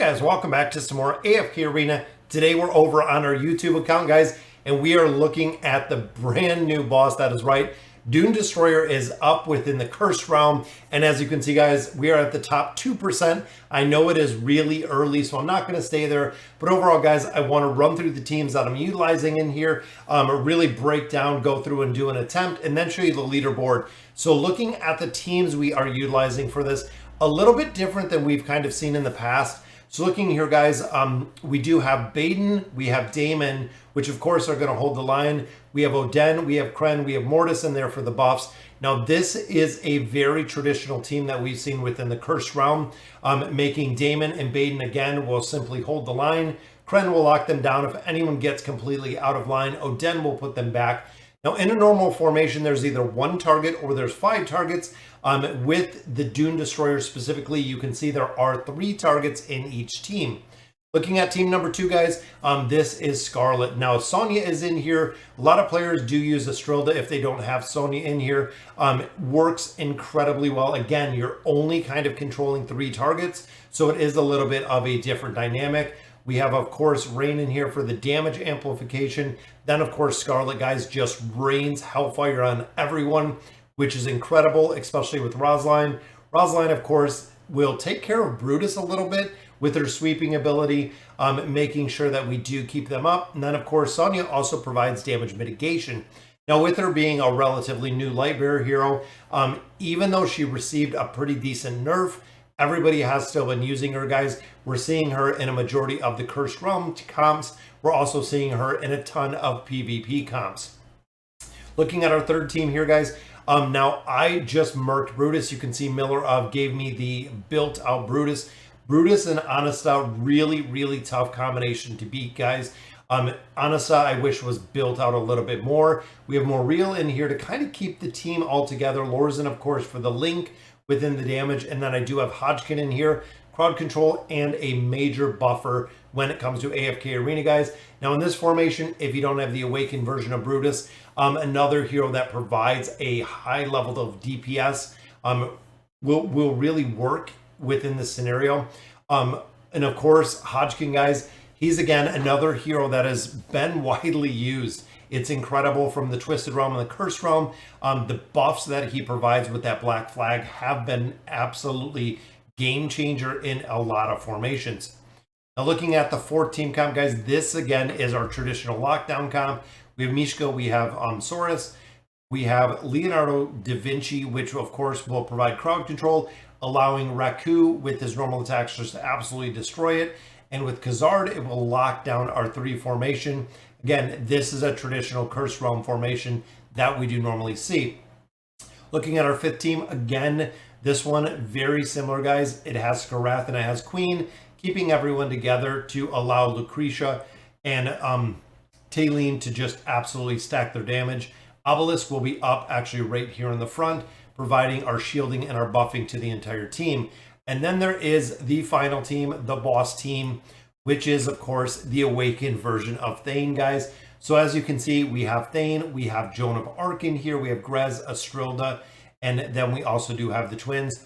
guys, welcome back to some more AFK Arena. Today we're over on our YouTube account, guys, and we are looking at the brand new boss. That is right, Dune Destroyer is up within the Cursed Realm, and as you can see, guys, we are at the top 2%. I know it is really early, so I'm not going to stay there, but overall, guys, I want to run through the teams that I'm utilizing in here, really break down, go through and do an attempt, and then show you the leaderboard. So looking at the teams we are utilizing for this, a little bit different than we've kind of seen in the past. So looking here, guys, we do have Baden, we have Damon, which of course are going to hold the line. We have Oden, we have Kren, we have Mortis in there for the buffs. Now this is a very traditional team that we've seen within the Cursed Realm, making Damon and Baden again will simply hold the line. Kren will lock them down. If anyone gets completely out of line, Oden will put them back. Now, in a normal formation, there's either one target or there's 5 targets. With the Dune Destroyer specifically, you can see there are 3 targets in each team. Looking at team number 2, guys, this is Scarlet. Now, Sonya is in here. A lot of players do use Estrilda if they don't have Sonya in here. Works incredibly well. Again, you're only kind of controlling 3 targets, so it is a little bit of a different dynamic. We have, of course, Rain in here for the damage amplification. Then, of course, Scarlet, guys, just rains Hellfire on everyone, which is incredible, especially with Rosalind. Rosalind, of course, will take care of Brutus a little bit with her sweeping ability, making sure that we do keep them up. And then, of course, Sonya also provides damage mitigation. Now, with her being a relatively new Lightbearer hero, even though she received a pretty decent nerf, everybody has still been using her, guys. We're seeing her in a majority of the Cursed Realm comps. We're also seeing her in a ton of PvP comps. Looking at our third team here, guys. Now, I just murked Brutus. You can see Miller gave me the built-out Brutus. Brutus and Anasta, really, really tough combination to beat, guys. Anasa, I wish, was built out a little bit more. We have Moreel in here to kind of keep the team all together. Lorzen, of course, for the link within the damage. And then I do have Hodgkin in here, crowd control, and a major buffer when it comes to AFK Arena, guys. Now, in this formation, if you don't have the Awakened version of Brutus, another hero that provides a high level of DPS will really work within this scenario. And of course, Hodgkin, guys, he's again another hero that has been widely used. It's incredible from the Twisted Realm and the Cursed Realm. The buffs that he provides with that black flag have been absolutely game changer in a lot of formations. Now, looking at the 4th team comp, guys, this again is our traditional lockdown comp. We have Mishka, we have Soros, we have Leonardo da Vinci, which of course will provide crowd control, allowing Raku with his normal attacks just to absolutely destroy it. And with Khazard, it will lock down our 3 formation. Again, this is a traditional Cursed Realm formation that we do normally see. Looking at our 5th team, again, this one very similar, guys. It has Skarath and it has Queen, keeping everyone together to allow Lucretia and Taline to just absolutely stack their damage. Obelisk will be up actually right here in the front, providing our shielding and our buffing to the entire team. And then there is the final team, the boss team, which is, of course, the Awakened version of Thane, guys. So as you can see, we have Thane, we have Joan of Arc in here, we have Grez, Estrilda, and then we also do have the twins.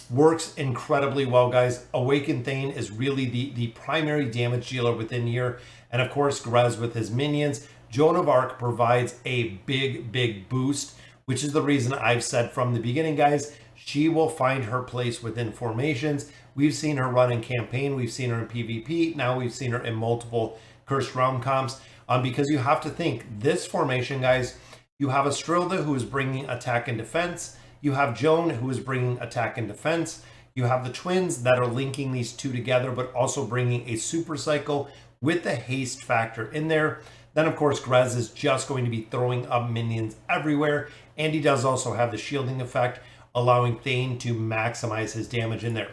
Works incredibly well, guys. Awakened Thane is really the primary damage dealer within here. And of course, Grez with his minions. Joan of Arc provides a big boost, which is the reason I've said from the beginning, guys, she will find her place within formations. We've seen her run in campaign. We've seen her in PvP. Now we've seen her in multiple Cursed Realm comps. Because you have to think, this formation, guys, you have Estrilda, who is bringing attack and defense. You have Joan, who is bringing attack and defense. You have the twins that are linking these 2 together, but also bringing a super cycle with the haste factor in there. Then, of course, Grez is just going to be throwing up minions everywhere. And he does also have the shielding effect, allowing Thane to maximize his damage in there.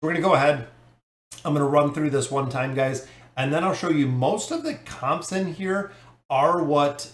We're going to go ahead. I'm going to run through this one time, guys, and then I'll show you most of the comps in here are what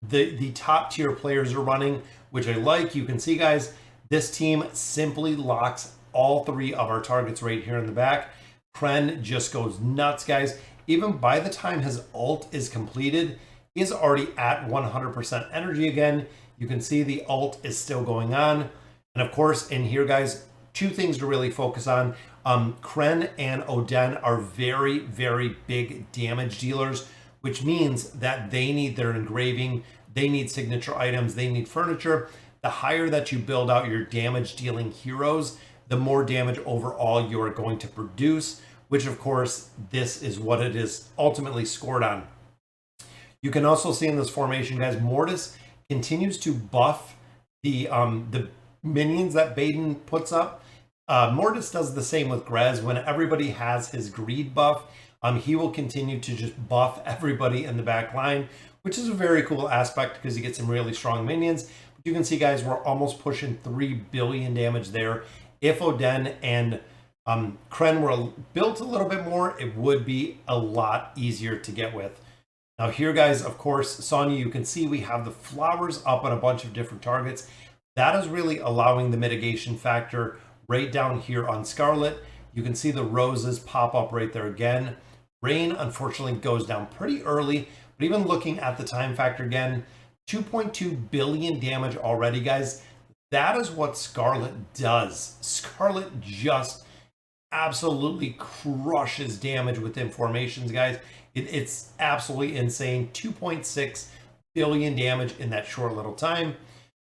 the top tier players are running, which I like. You can see, guys, this team simply locks all 3 of our targets right here in the back. Kren just goes nuts, guys. Even by the time his ult is completed, he's already at 100% energy again. You can see the ult is still going on. And of course, in here, guys, 2 things to really focus on Kren and Oden are very, very big damage dealers, which means that they need their engraving, they need signature items, they need furniture. The higher that you build out your damage dealing heroes, the more damage overall you're going to produce, which of course, this is what it is ultimately scored on. You can also see in this formation, guys, Mortis continues to buff the minions that Baden puts up. Mortis does the same with Grez. When everybody has his greed buff, he will continue to just buff everybody in the back line, which is a very cool aspect because you get some really strong minions. But you can see, guys, we're almost pushing 3 billion damage there. If Oden and Kren were built a little bit more, it would be a lot easier to get with. Now here, guys, of course, Sonya, you can see we have the flowers up on a bunch of different targets. That is really allowing the mitigation factor right down here on Scarlet. You can see the roses pop up right there again. Rain, unfortunately, goes down pretty early, but even looking at the time factor again, 2.2 billion damage already, guys. That is what Scarlet does. Scarlet just absolutely crushes damage within formations, guys. It's absolutely insane. 2.6 billion damage in that short little time.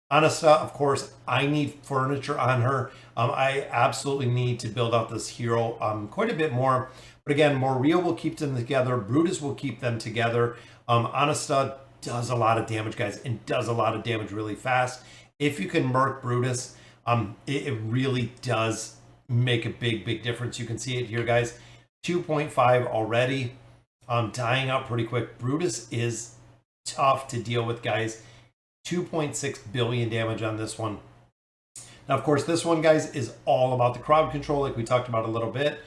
Anasta, of course, I need furniture on her. I absolutely need to build out this hero quite a bit more. But again, Moria will keep them together. Brutus will keep them together. Anasta does a lot of damage, guys, and does a lot of damage really fast. If you can murk Brutus, it really does make a big, big difference. You can see it here, guys. 2.5 already. Dying out pretty quick. Brutus is tough to deal with, guys. 2.6 billion damage on this one. Now, of course, this one, guys, is all about the crowd control, like we talked about a little bit.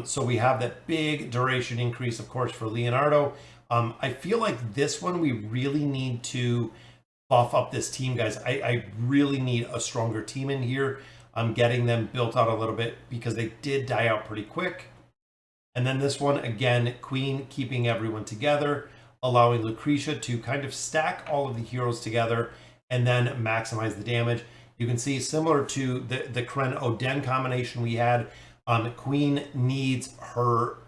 So we have that big duration increase, of course, for Leonardo. I feel like this one, we really need to buff up this team, guys. I really need a stronger team in here. I'm getting them built out a little bit because they did die out pretty quick. And then this one, again, Queen keeping everyone together, allowing Lucretia to kind of stack all of the heroes together and then maximize the damage. You can see, similar to the Kren Oden combination we had, Queen needs her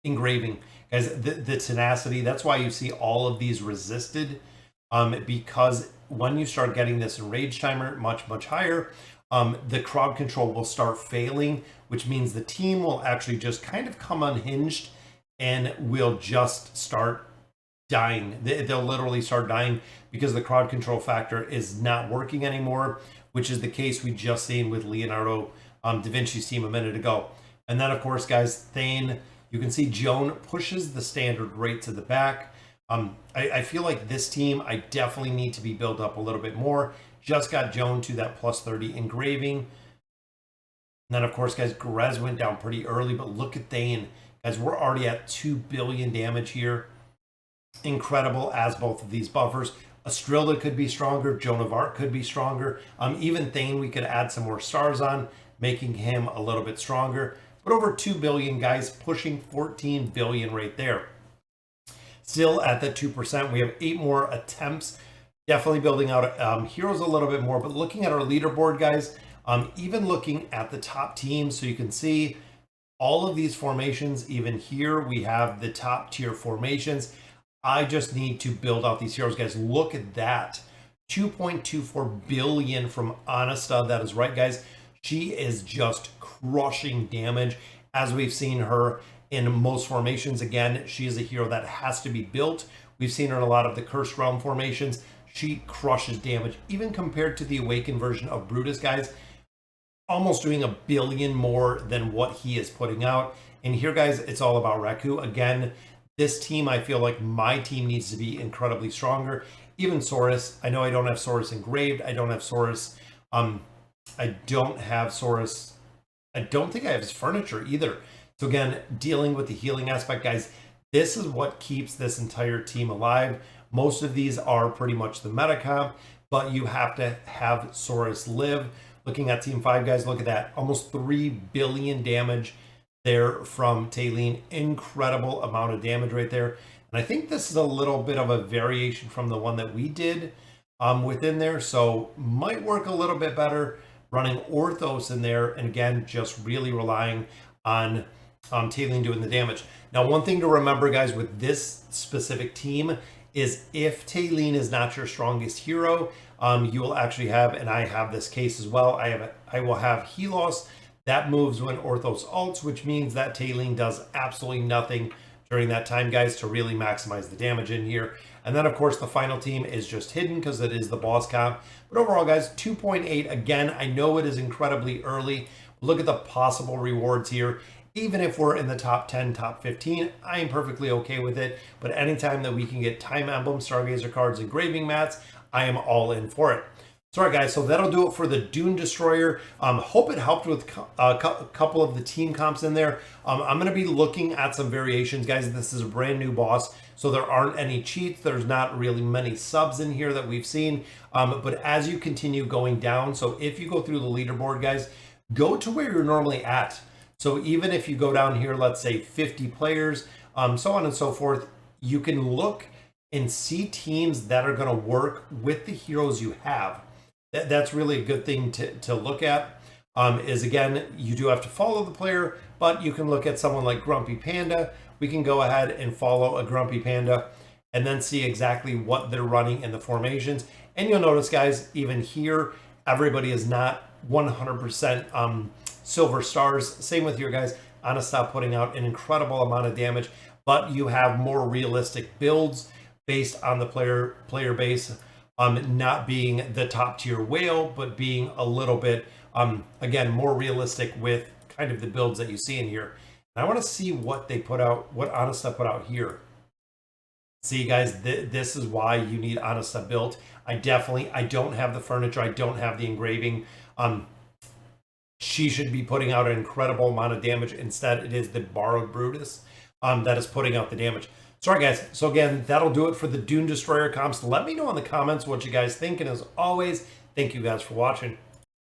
engraving. Guys, the tenacity, that's why you see all of these resisted, because when you start getting this enrage timer much, much higher, the crowd control will start failing, which means the team will actually just kind of come unhinged and will just start dying. They'll literally start dying because the crowd control factor is not working anymore, which is the case we just seen with Leonardo Da Vinci's team a minute ago. And then, of course, guys, Thane, you can see Joan pushes the standard right to the back. I feel like this team, I definitely need to be built up a little bit more. Just got Joan to that plus 30 engraving. And then, of course, guys, Grez went down pretty early, but look at Thane. Guys, we're already at 2 billion damage here. Incredible as both of these buffers. Astrilda could be stronger. Joan of Arc could be stronger. Even Thane, we could add some more stars on, making him a little bit stronger. But over 2 billion, guys, pushing 14 billion right there. Still at that 2%. We have 8 more attempts. Definitely building out heroes a little bit more. But looking at our leaderboard, guys, even looking at the top teams, so you can see all of these formations. Even here, we have the top tier formations. I just need to build out these heroes, guys. Look at that. 2.24 billion from Anasta. That is right, guys. She is just crushing damage, as we've seen her in most formations. Again, she is a hero that has to be built. We've seen her in a lot of the Cursed Realm formations. She crushes damage, even compared to the Awakened version of Brutus, guys. Almost doing 1 billion more than what he is putting out. And here, guys, it's all about Raku. Again, this team, I feel like my team needs to be incredibly stronger. Even Saurus, I know I don't have Saurus engraved. I don't have Saurus. I don't have Saurus. I don't think I have his furniture either. So again, dealing with the healing aspect, guys, this is what keeps this entire team alive. Most of these are pretty much the meta comp, but you have to have Saurus live. Looking at Team 5, guys, look at that. Almost 3 billion damage there from Taylene. Incredible amount of damage right there. And I think this is a little bit of a variation from the one that we did within there. So might work a little bit better. running Orthos in there, and again, just really relying on Tailene doing the damage. Now, one thing to remember, guys, with this specific team is if Tailene is not your strongest hero, you will actually have, and I have this case as well, I will have Helos. That moves when Orthos ults, which means that Tailene does absolutely nothing during that time, guys, to really maximize the damage in here. And then, of course, the final team is just hidden because it is the boss comp. But overall, guys, 2.8. Again, I know it is incredibly early. Look at the possible rewards here. Even if we're in the top 10, top 15, I am perfectly okay with it. But anytime that we can get Time Emblem, Stargazer cards, engraving mats, I am all in for it. So, all right, guys, so that'll do it for the Dune Destroyer. Hope it helped with a couple of the team comps in there. I'm going to be looking at some variations, guys. This is a brand new boss, so there aren't any cheats. There's not really many subs in here that we've seen. But as you continue going down, so if you go through the leaderboard, guys, go to where you're normally at. So even if you go down here, let's say 50 players, so on and so forth, you can look and see teams that are going to work with the heroes you have. That's really a good thing to look at. Is again, you do have to follow the player, but you can look at someone like Grumpy Panda. We can go ahead and follow a Grumpy Panda and then see exactly what they're running in the formations. And you'll notice, guys, even here, everybody is not 100% silver stars. Same with your guys. Anastas putting out an incredible amount of damage, but you have more realistic builds based on the player base. Not being the top tier whale, but being a little bit, again, more realistic with kind of the builds that you see in here. And I want to see what they put out, what Anastas put out here. See, guys, this is why you need Anastas built. I don't have the furniture. I don't have the engraving. She should be putting out an incredible amount of damage. Instead, it is the borrowed Brutus that is putting out the damage. So, all right, guys. So, again, that'll do it for the Dune Destroyer comps. Let me know in the comments what you guys think. And as always, thank you guys for watching.